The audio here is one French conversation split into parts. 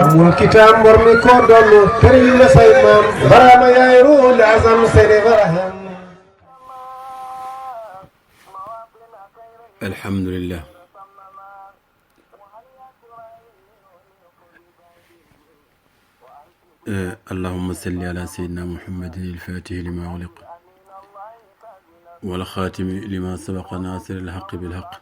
amul kitaab war mi ko doon këriñ la say maam baraama yaay ruul azam sene baraham. alhamdulillah. اللهم صل على سيدنا محمد الفاتح لما أغلق والخاتم لما سبق ناصر الحق بالحق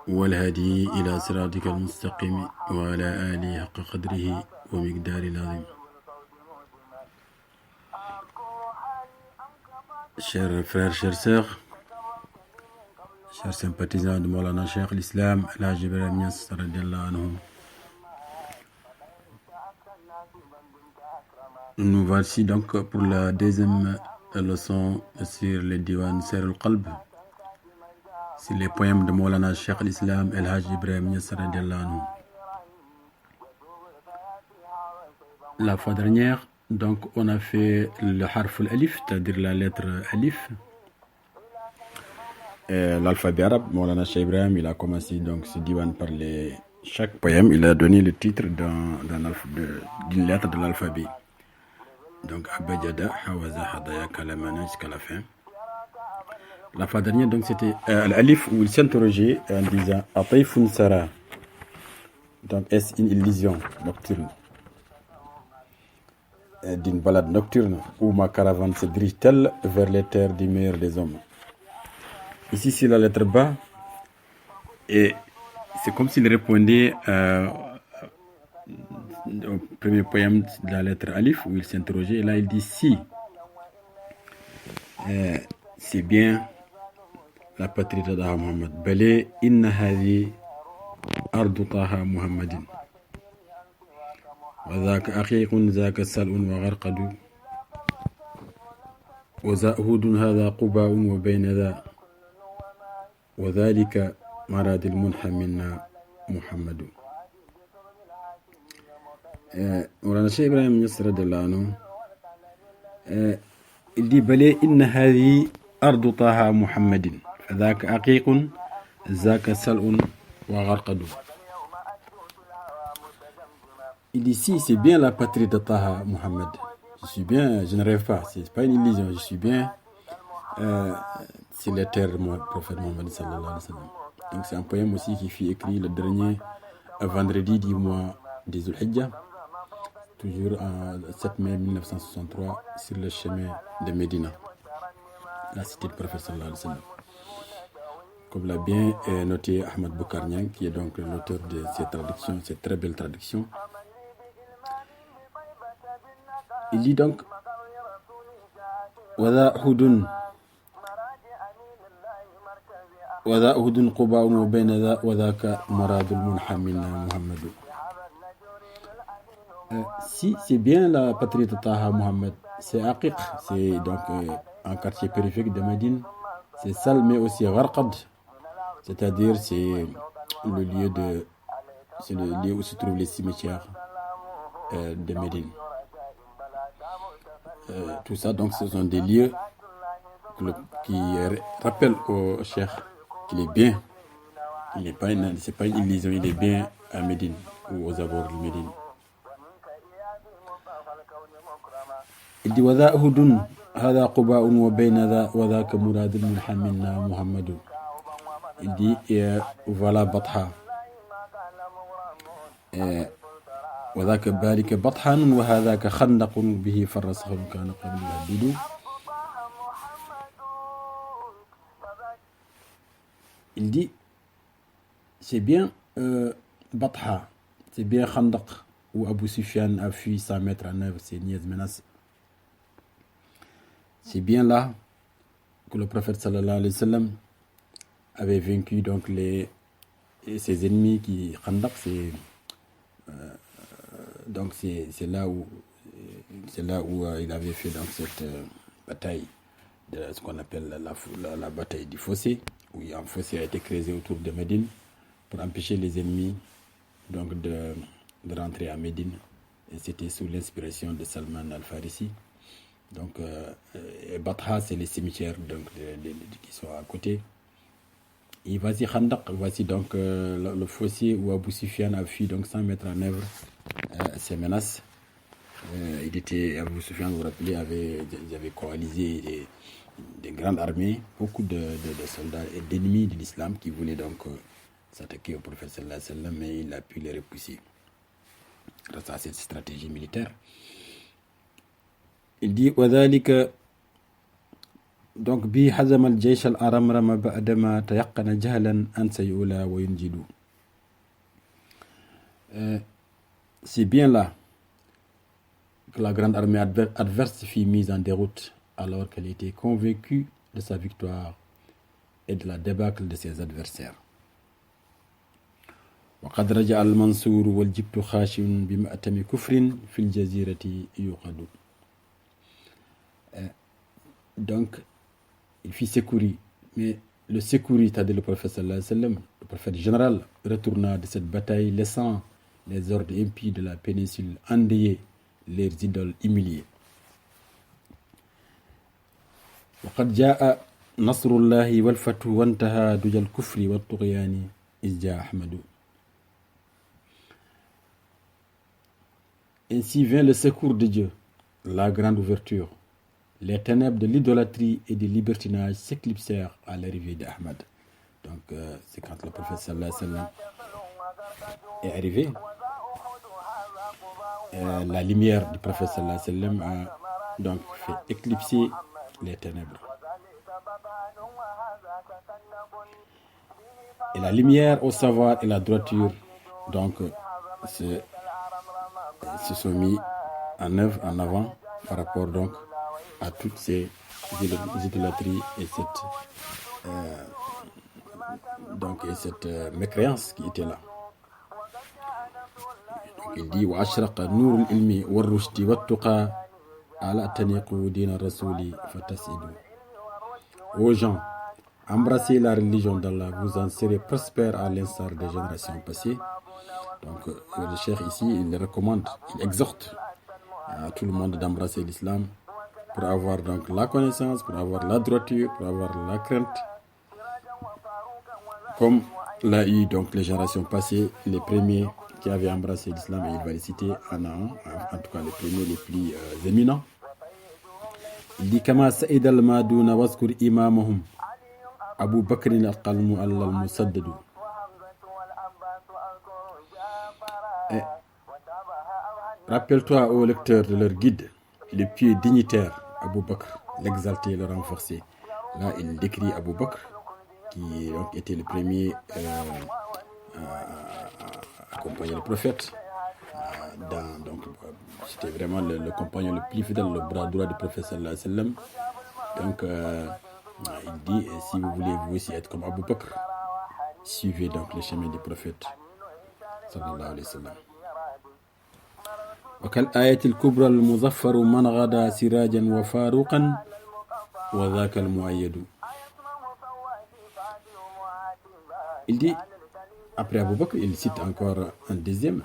والهادي إلى صراطك المستقيم وعلى آله حق قدره ومقدار العظيم. Chers frères, chères sœurs, chers sympathisants de Maulana Cheikh l'Islam, El Hadj Ibrahim Niass radiyallahu anhu, nous voici donc pour la deuxième leçon sur les Diwan Ser al-Qalb, sur les poèmes de Maulana Cheikh l'Islam, El Hadj Ibrahim Niass radiyallahu anhu. La fois dernière, donc on a fait le harf al-alif, c'est-à-dire la lettre alif. L'alphabet arabe, Maulana Cheikh Ibrahim, il a commencé donc ce diwan par chaque poème, il a donné le titre d'une lettre de l'alphabet. Donc Abajada, Hawaza, Hadaya, Kalamana jusqu'à la fin. La fois dernière, donc c'était l'alif où il s'interrogeait en disant Ataifun Sara. Donc est-ce une illusion nocturne? D'une balade nocturne où ma caravane se dirige-t-elle vers les terres du meilleur des hommes. Ici, c'est la lettre Ba, et c'est comme s'il répondait au premier poème de la lettre Alif, où il s'interrogeait, et là il dit si c'est bien la patrie de Taha Muhammad. Balé inna hadi ardu Taha Muhammadin. وذاك أخيق ذاك سلء وغرقد وزأهود هذا قباء وبين ذا وذلك مراد المنحى منا محمد. مولانا شيخ إبراهيم نياس رضي الله عنه il dit بلي إن هذه أرض طه محمد فذاك أقيق ذاك سلء وغرقد. Il dit si c'est bien la patrie de Taha Muhammad. Je suis bien, je ne rêve pas, c'est pas une illusion, je suis bien c'est les terres de mon prophète Muhammad sallallahu alayhi wa sallam. Donc c'est un poème aussi qui fut écrit le dernier vendredi du mois des Zulhijjah, toujours en 7 mai 1963 sur le chemin de Médina, la cité du prophète sallallahu alayhi wa sallam. Comme l'a bien noté Ahmad Boukar Niang, qui est donc l'auteur de cette traduction, cette très belle traduction. Il dit donc وذا أهد قباء وبين ذا وذاك مراد المنحى منا محمد. Si c'est bien la patrie de Taha Muhammad, c'est Aqiq, c'est donc un quartier périphérique de Médine, c'est Sal mais aussi Gharqad, c'est-à-dire c'est le lieu où se trouvent les cimetières de Médine. Tout ça, donc, ce sont des lieux qui rappellent au cheikh qu'il est bien. C'est pas une illusion, il est bien à Médine ou aux abords de Médine. Il dit وذا أهد هذا قباء وبين ذا وذاك مراد المنحى منا محمد. Il dit voilà Batha. وذاك بالك بطحان وهذاك خندق به فرسخ كان قبل يهدد. Il dit c'est bien Batha, c'est bien Khandaq où Abu Sufyan a fui sans mettre en œuvre ses niaises menaces. C'est bien là que le prophète sallallahu alayhi wa sallam avait vaincu donc ses ennemis qui Khandaq, c'est donc c'est là où il avait fait donc cette bataille de ce qu'on appelle la bataille du fossé, où un fossé a été creusé autour de Médine pour empêcher les ennemis donc de rentrer à Médine, et c'était sous l'inspiration de Salman al-Farisi. Donc Batha, c'est les cimetières donc qui sont à côté, Et voici Khandaq, voici donc le fossé où Abu Sufyan a fui donc 100 mètres en œuvre ses menaces. Abu Sufyan, vous vous rappelez, ils avaient coalisé des grandes armées, beaucoup de soldats et d'ennemis de l'islam qui voulaient donc s'attaquer au prophète sallallahu alayhi wa sallam, mais il a pu les repousser grâce à cette stratégie militaire. Il dit وذلك donc bi hazam al-jaysh al-aramram ba'dama tayaqqana jahlan an sayula wa yunjidu. C'est bien là que la grande armée adverse fut mise en déroute alors qu'elle était convaincue de sa victoire et de la débâcle de ses adversaires. وقد رجع المنصور والجبت خاشع بمأتم كفر في الجزيرة يوقد. Donc il fit secourir, mais le secourir, c'est-à-dire le prophète sallallahu alayhi wa sallam, le prophète général, retourna de cette bataille laissant les hordes impies de la péninsule endeuiller leurs idoles humiliées. وقد جاء نصر الله والفتح وانتهى دجى الكفر والطغيان إذ جاء أحمد. Ainsi vint le secours de Dieu, la grande ouverture. Les ténèbres de l'idolâtrie et du libertinage s'éclipsèrent à l'arrivée d'Ahmad. Donc, c'est quand le prophète sallallahu alayhi wa sallam est arrivé. La lumière du prophète sallallahu alayhi wa sallam a donc fait éclipser les ténèbres. Et la lumière au savoir et la droiture, donc, se sont mis en œuvre, en avant, par rapport donc à toutes ces idolâtries et cette mécréance qui était là. Donc il dit وأشرق نور العلم والرشد والتقى على تنيقوا دين الرسول فتسعدوا. Aux gens, embrassez la religion d'Allah, vous en serez prospères à l'instar des générations passées. Donc le cheikh ici, il recommande, il exhorte à tout le monde d'embrasser l'islam pour avoir donc la connaissance, pour avoir la droiture, pour avoir la crainte, comme l'a eu donc les générations passées, les premiers qui avaient embrassé l'islam, et il va les citer en tout cas les premiers les plus éminents. Il dit Kama Sa'id al-Madouna wazkur imamahum Abu Bakr al-Qalmu al-Musaddadu. Rappelle-toi aux lecteurs de leur guide, le pieux dignitaire Abu Bakr, l'exalté et le renforcé. Là, il décrit Abu Bakr, qui donc, était le premier à accompagner le prophète. Donc, c'était vraiment le compagnon le plus fidèle, le bras droit du prophète sallallahu alayhi wa sallam. Donc, il dit, si vous voulez vous aussi être comme Abu Bakr, suivez donc le chemin du prophète sallallahu alayhi wa sallam. وكالآية الكبرى المظفر من غدا سراجا وفاروقا وذاك المؤيد. Il dit, après Abu Bakr, il cite encore un deuxième,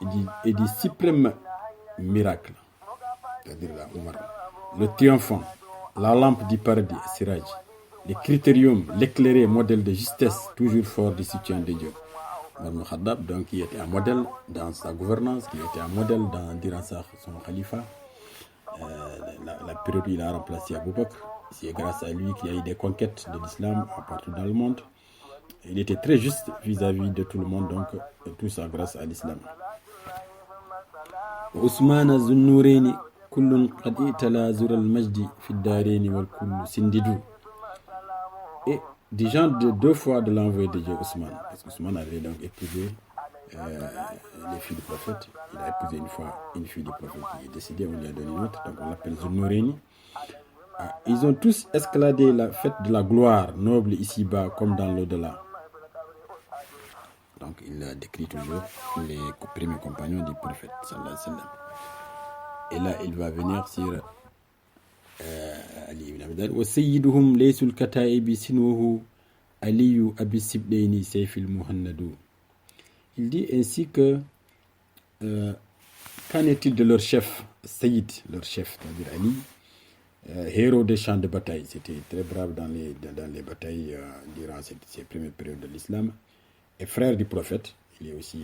il dit suprême miracle, c'est-à-dire la Omar, le triomphant, la lampe du paradis, Siraj, le critérium, l'éclairé modèle de justesse, toujours fort du soutien de Dieu. Omar Khattab, donc, qui était un modèle dans sa gouvernance, qui était un modèle durant son khalifa. La période où il a remplacé Abu Bakr, c'est grâce à lui qu'il y a eu des conquêtes de l'islam partout dans le monde. Il était très juste vis-à-vis de tout le monde, donc tout ça grâce à l'islam. Ousmane Zunnoureni, kullun qad itala zur al-majdi fi ad-dareni wal kullu sindidu. Et des gens de deux fois de l'envoyé de Dieu, Ousmane, parce qu'Ousmane avait donc épousé les filles du prophète. Il a épousé une fois une fille du prophète, il est décédé, on lui a donné une autre, donc on l'appelle Zunnoureni. Ils ont tous escaladé la fête de la gloire, noble ici-bas comme dans l'au-delà. Donc il décrit toujours les premiers compagnons du prophète sallallahu alayhi wa sallam. Et là il va venir sur Ali ibn Abi Talib. Wa sayyiduhum laysul kataibi sinwahu Aliyu abi sibdaini sayfil muhannadu. Il dit ainsi que qu'en est-il de leur chef, Sayyid, leur chef, c'est-à-dire Ali, héros des champs de bataille. C'était très brave dans les batailles durant ces premières périodes de l'islam. Et frère du prophète, il est aussi,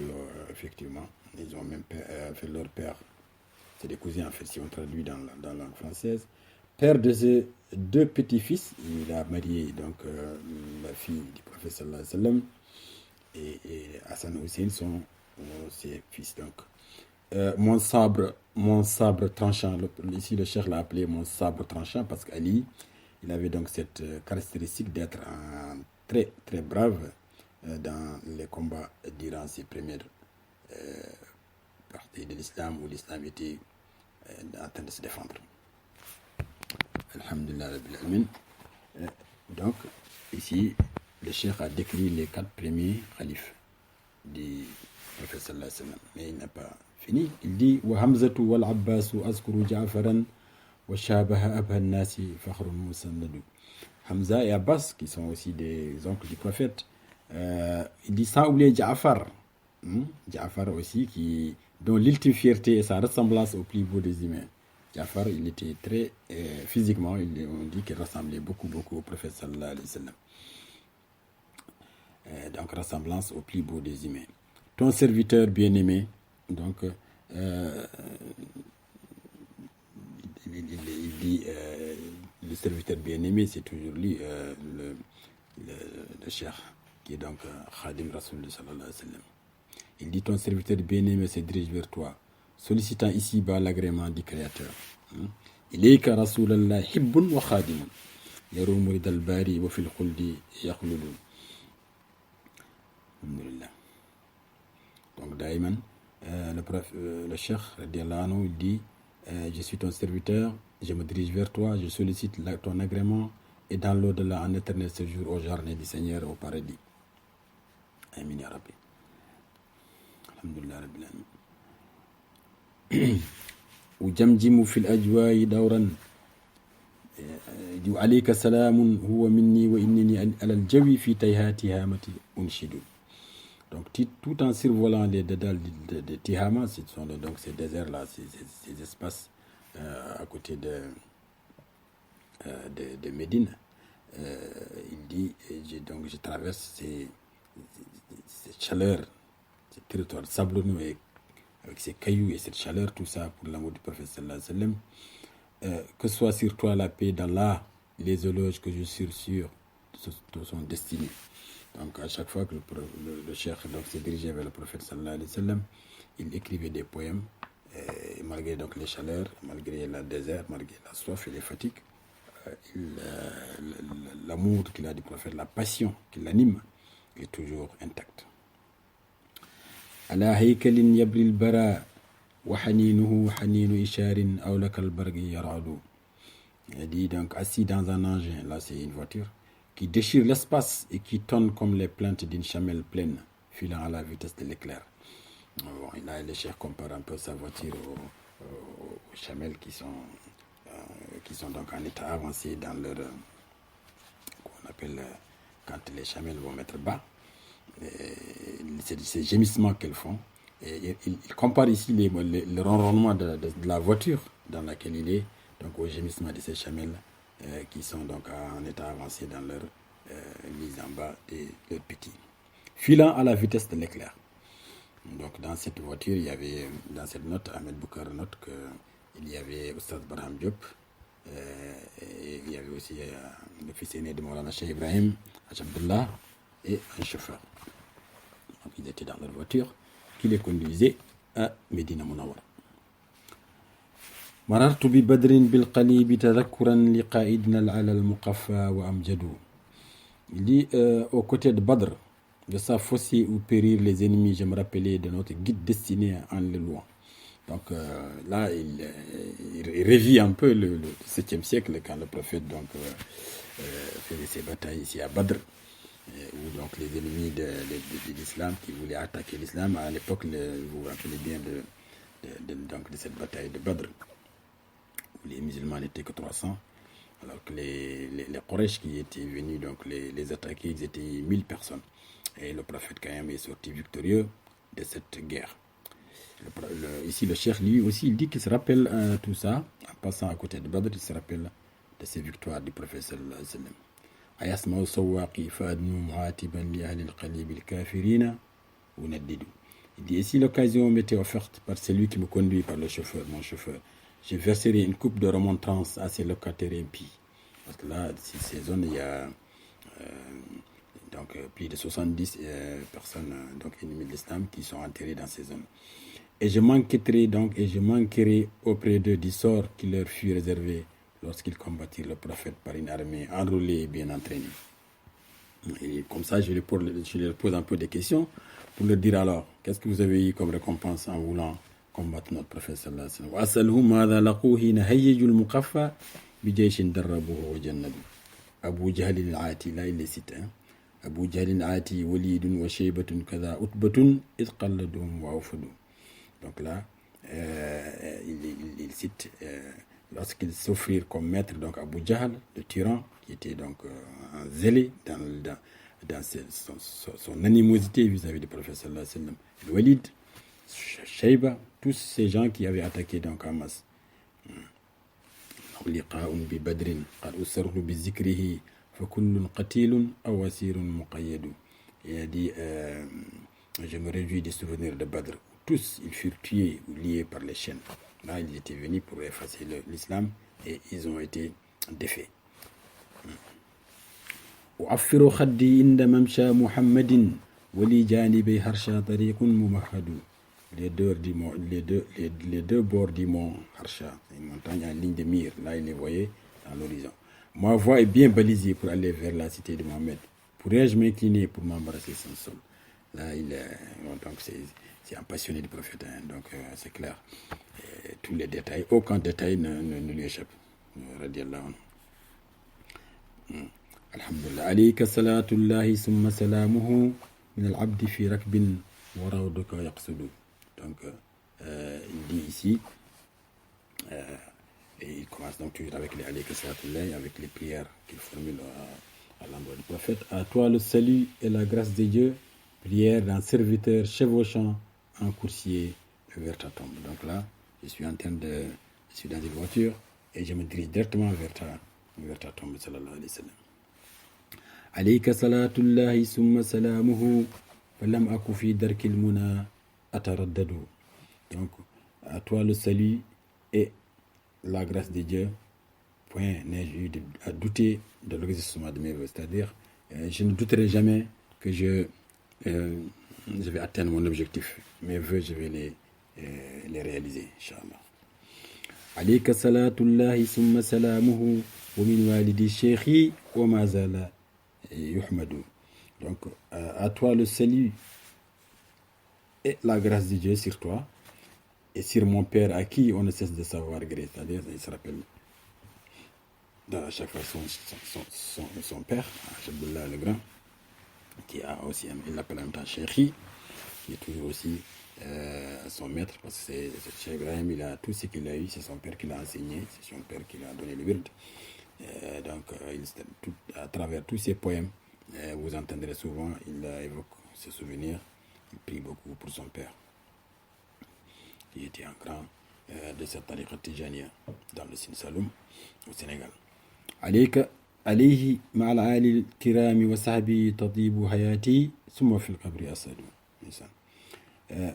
effectivement, ils ont même fait leur père. C'est des cousins, en fait, si on traduit dans la langue française. Père de ses 2 petits-fils, il a marié donc la fille du prophète sallallahu alayhi wa sallam, et Hassan et Hussein sont ses fils. Donc, mon sabre tranchant, ici le cheikh l'a appelé mon sabre tranchant parce qu'Ali, il avait donc cette caractéristique d'être très très brave dans les combats durant ces premières parties de l'islam où l'islam était en train de se défendre. Alhamdulillah Rabbil Alamin. Donc, ici, le cheikh a décrit les 4 premiers khalifes du prophète sallallahu alayhi wa sallam. Mais il n'a pas fini. Il dit wa Hamzatu wal Abbasu azkuru Ja'faran wa shabaha abha nasi fakhrun musannadu. Hamza et Abbas, qui sont aussi des oncles du prophète. Il dit sans oublier Ja'far. Ja'far aussi, dont l'ultime fierté et sa ressemblance au plus beau des humains. Ja'far, il était très physiquement, on dit qu'il ressemblait beaucoup au prophète sallallahu alayhi wa sallam. Donc ressemblance au plus beau des humains. Ton serviteur bien-aimé, donc il dit le serviteur bien-aimé, c'est toujours lui, le cheikh, qui est donc Khadim Rasoul sallallahu alayhi wa sallam. Il dit ton serviteur bien-aimé se dirige vers toi, sollicitant ici-bas l'agrément du Créateur. Ilayka Rasulallah hibbun wa khadimun yarumu ridal bari wa fil khuldi yakhludun. Alhamdulillah. Donc Daïman, le cheikh radiallahu anhu, il dit je suis ton serviteur, je me dirige vers toi, je sollicite ton agrément et dans l'au-delà en éternel séjour au jardin du Seigneur au paradis. Amin ya Rabbi. Alhamdulillah Rabbil Alamin. وجمجم في الأجواء دورا عليك سلام هو مني وإنني على الجوي في تيهات هامتي أنشد. Donc tout en survolant les dédales de Tihama, ce sont donc ces déserts-là, ces espaces à côté de Médine, il dit, je traverse cette chaleur, ce territoire sablonneux avec ces cailloux et cette chaleur, tout ça pour l'amour du prophète sallallahu alayhi wa sallam. Que soit sur toi la paix d'Allah, les éloges que je suis sûr sont destinés. Donc à chaque fois que le cheikh se dirigeait vers le prophète sallallahu alayhi wa sallam, il écrivait des poèmes, et malgré donc les chaleurs, malgré le désert, malgré la soif et les fatigues, l'amour qu'il a du prophète, la passion qui l'anime, est toujours intacte. Ala haykalin yabril bara wa haninuhu haninu isharin awlakal bargi yaradu. Il dit donc assis dans un engin, là c'est une voiture, qui déchire l'espace et qui tonne comme les plaintes d'une chamelle pleine, filant à la vitesse de l'éclair. Bon, là, le cheikh compare un peu sa voiture aux chamelles qui sont donc en état avancé dans leur, qu'on appelle, quand les chamelles vont mettre bas, c'est ces gémissements qu'elles font. Et il compare ici le ronronnement de la voiture dans laquelle il est, donc au gémissement de ces chamelles qui sont donc en état avancé dans leur mise en bas de leurs petits, filant à la vitesse de l'éclair. Donc dans cette voiture, il y avait, dans cette note, Ahmed Boukar note qu'il y avait Oustaz Barham Diop, et il y avait aussi le fils aîné de Maulana Cheikh Ibrahim, Abdullah, et un chauffeur. Donc ils étaient dans leur voiture qui les conduisait à Médina Munawwara. مررت ببدر بالقليب تذكرا لقائدنا العلى المقفى وأمجد. Il dit aux côtés de Badr, de sa fossé où périr les ennemis, je me rappelais de notre guide destiné en le loin. Donc là, il revit un peu le 7e siècle quand le prophète donc faisait ses batailles ici à Badr, où donc les ennemis de l'islam qui voulaient attaquer l'islam à l'époque, vous vous rappelez bien de cette bataille de Badr, où les musulmans n'étaient que 300, alors que les Quraysh qui étaient venus donc les attaquer, ils étaient 1000 personnes. Et le prophète quand même est sorti victorieux de cette guerre. Ici le cheikh lui aussi il dit qu'il se rappelle tout ça, en passant à côté de Badr, il se rappelle de ces victoires du prophète sallallahu alayhi wa sallam. Ayasma'u sawwaqi fa'adnu mu'atiban li ahli al-qalib al-kafirina ou naddidu. Il dit, et si l'occasion m'était offerte par celui qui me conduit, par le chauffeur, mon chauffeur, je verserai une coupe de remontrance à ces locataires impies. Parce que là, dans ces zones, il y a plus de 70 personnes ennemies de l'islam qui sont enterrées dans ces zones. Et je manquerai auprès d'eux du sort qui leur fut réservé lorsqu'ils combattirent le prophète par une armée enrôlée et bien entraînée. Et comme ça, je leur pose un peu des questions pour leur dire alors, qu'est-ce que vous avez eu comme récompense en voulant combattre notre prophète sallallahu alayhi wa sallam. Abu Jahl al-Ati, là il les cite. Abu Jahl al-Ati, Walidun wa Shaybatun kaza utbatun id qalladum wa awfadu. Donc là, il cite lorsqu'ils s'offrirent comme maître donc Abu Jahl, le tyran, qui était donc zélé dans son animosité vis-à-vis du prophète sallallahu alayhi wa sallam. Walid, Shayba, tous ces gens qui avaient attaqué donc Hamas. لقاء ببدر قد أسر بذكره فكل قتيل أو أسير مقيد. Il a dit je me réjouis des souvenirs de Badr. Tous ils furent tués ou liés par les chaînes. Là ils étaient venus pour effacer l'islam et ils ont été défaits. وأفر خدي عند ممشى محمد ولي جانبي هرشا طريق ممهد. Les deux bords du mont Harsha, une montagne en ligne de mire, là il les voyait dans l'horizon. Ma voie est bien balisée pour aller vers la cité de Mohammed. Pourrais-je m'incliner pour m'embrasser son sol? Là donc c'est un passionné du prophète, donc c'est clair. Et tous les détails, aucun détail ne lui échappe. Radiallahu anhu. Alhamdulillah. Alayka salatullahi summa salamuhu min al-abdi fi rakbin wa rawduka yaqsudu. Donc, il dit ici, et il commence donc toujours avec les alayka salatullahi, avec les prières qu'il formule à l'endroit du prophète. À toi le salut et la grâce de Dieu, prière d'un serviteur chevauchant un coursier vers ta tombe. Donc là, je suis dans une voiture et je me dirige directement vers ta tombe, sallallahu alayhi wa sallam. Alayka salatullahi summa salamuhu falam aku fi darkil muna ataraddadu. Donc, à toi le salut et la grâce de Dieu, point n'ai-je eu à douter de l'existence de mes vœux. C'est-à-dire, je ne douterai jamais que je vais atteindre mon objectif. Mes vœux, je vais les réaliser, Inch'Allah. Alayka salatullahi summa salamuhu wa min walidi shaykhi wa ma zala yuhmadu. Donc, à toi le salut et la grâce de Dieu sur toi et sur mon père à qui on ne cesse de savoir gré. C'est-à-dire, il se rappelle à chaque fois son père, Abdullah le Grand, qui a aussi, il l'appelle en même temps Cheikhi, qui est toujours aussi son maître, parce que c'est Cheikh Ibrahim, il a tout ce qu'il a eu, c'est son père qui l'a enseigné, c'est son père qui lui a donné le wird. Donc, à travers tous ses poèmes, vous entendrez souvent, il évoque ses souvenirs, il prie beaucoup pour son père, qui était un grand de cette tariqa tijaniya dans le Sine Saloum, au Sénégal. عليه مع العالي الكرام وصحبه تطيب حياتي ثم في القبر أسد.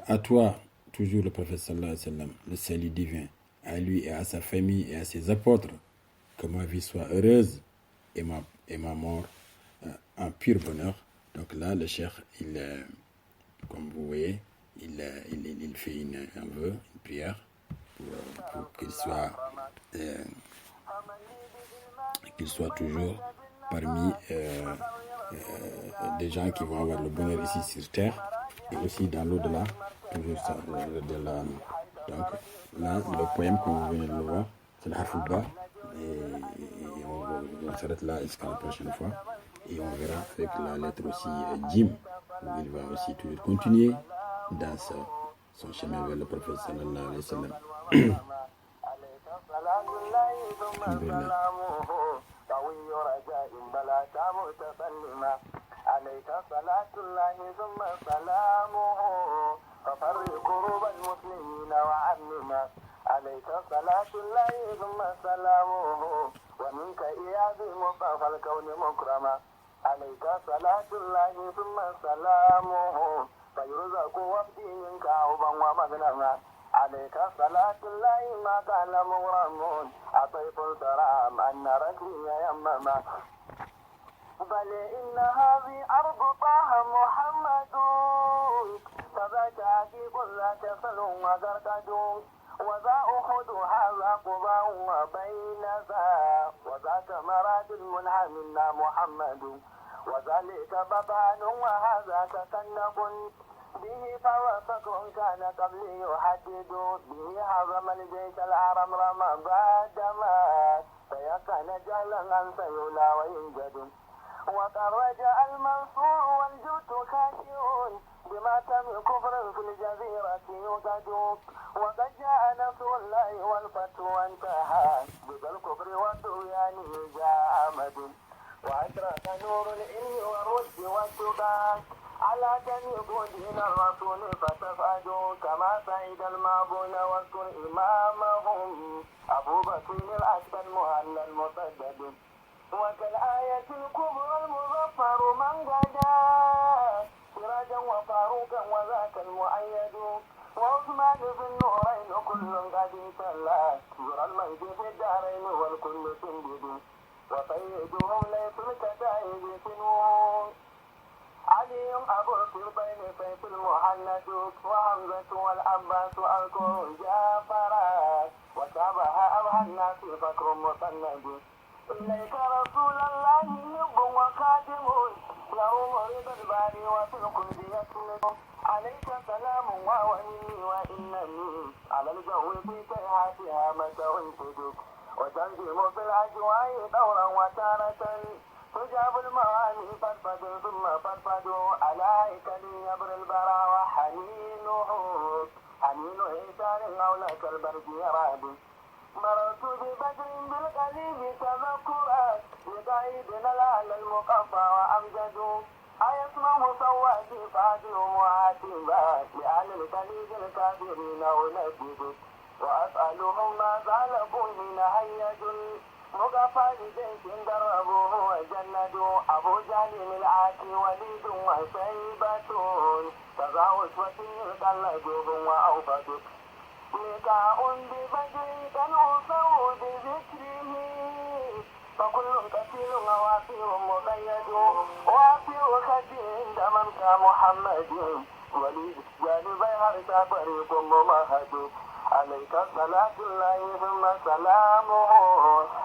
À toi, toujours le prophète sallallahu alayhi wa sallam, le salut divin, à lui et à sa famille et à ses apôtres, que ma vie soit heureuse et ma mort en pur bonheur. Donc là, le cheikh, comme vous voyez, il fait un vœu, une prière pour qu'il soit toujours parmi des gens qui vont avoir le bonheur ici sur terre et aussi dans l'au-delà, toujours ça, l'au-delà. Donc là, le poème que vous venez de le voir, c'est le Harf al-Ba, et on s'arrête là jusqu'à la prochaine fois, et on verra avec la lettre aussi Jim, où il va aussi toujours continuer dans son chemin vers le prophète sallallahu alayhi wa sallam. عليك صلاة الله ثم سلامه ففرق كروب المسلمين وعلما عليك صلاة الله ثم سلامه ومنك إياد مصطفى الكون مكرما عليك صلاة الله ثم سلامه فيرزق وفدي منك عوبا ومغنما عليك صلاة الله ما قال مغرم أطيب الكرام أن ركبي يمما بل إن هذه أرض طه محمد فذاك عتيق ذاك سلو وغرقد وذا أحد هذا قضاء وبين ذا وذاك مراد المنعم منا محمد وذلك بطان وهذا تكنق به فهو فكر كان قبلي يحدد به هضم الجيش العرم رمى بعدما فيكن جهلا أن سيولى وينجد وقد رجع المنصور والجود خاشعون بما تم كفر في الجزيرة يوجد وقد جاء نصر الله والفتح وانتهى بذا الكفر والطغيان جاء أمد وأشرق نور العلم والرشد والتقى على جميع دين الرسول فتفادوا كما سعيد المعبون واذكر إمامهم أبو بكر الأسد المهلى المسدد وكالآية الكبرى المظفر من غدا سراجا وفاروقا وذاك المؤيد وعثمان في النورين كل قد سلا زر المجد في الدارين والكل سندد وسيدهم ليس الكتائب سنون علي أبو القربين سيف المحند وحمزة والعباس أذكر جعفرا وشابه أبهى الناس فكر مسند إليك رسول الله حب وخادم له مريد الباري وفي القلب يسلم عليك سلام وإني وإنني على الجو في سيحاتها متى انفدك وتنجم في الأجواء دورا وتارة تجاب المواني فرفد ثم فرفد عليك ليبر البرى وحنينه حنين إيثار أولك البرد يراد مررت ببدر بالقليب تذكرا لقائدنا الأعلى المقفى وأمجد أيسمع صواتي فادي وعاتبا لأهل القليب الكافرين أنجد وأسألهم ما زالوا من هيج مقفى لجيش دربوه وجندوا أبو جهل العاتي وليد وشيبة كذا أسوة تلجوب وأوفد لقاء ببدر كالعصو بذكره فكل كثير وافر مقيد وافر خدير دممك محمد ولي جانبي هرسا طريق ممهد عليك صلاة الله ثم سلامه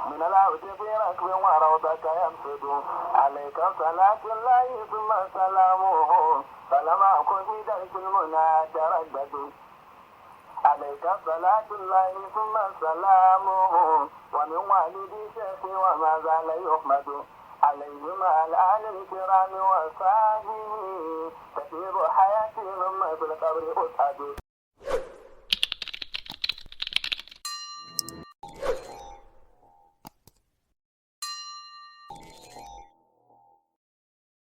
من العود في ركب وروضك يمسد عليك صلاة الله ثم سلامه فلما أكن في درس المنى تردد عليك صلاة الله ثم سلامه ومن والدي شيخي وما زال يحمد عليه مع الآل الكرام وصحبه تسير حياتي ثم في القبر أسعد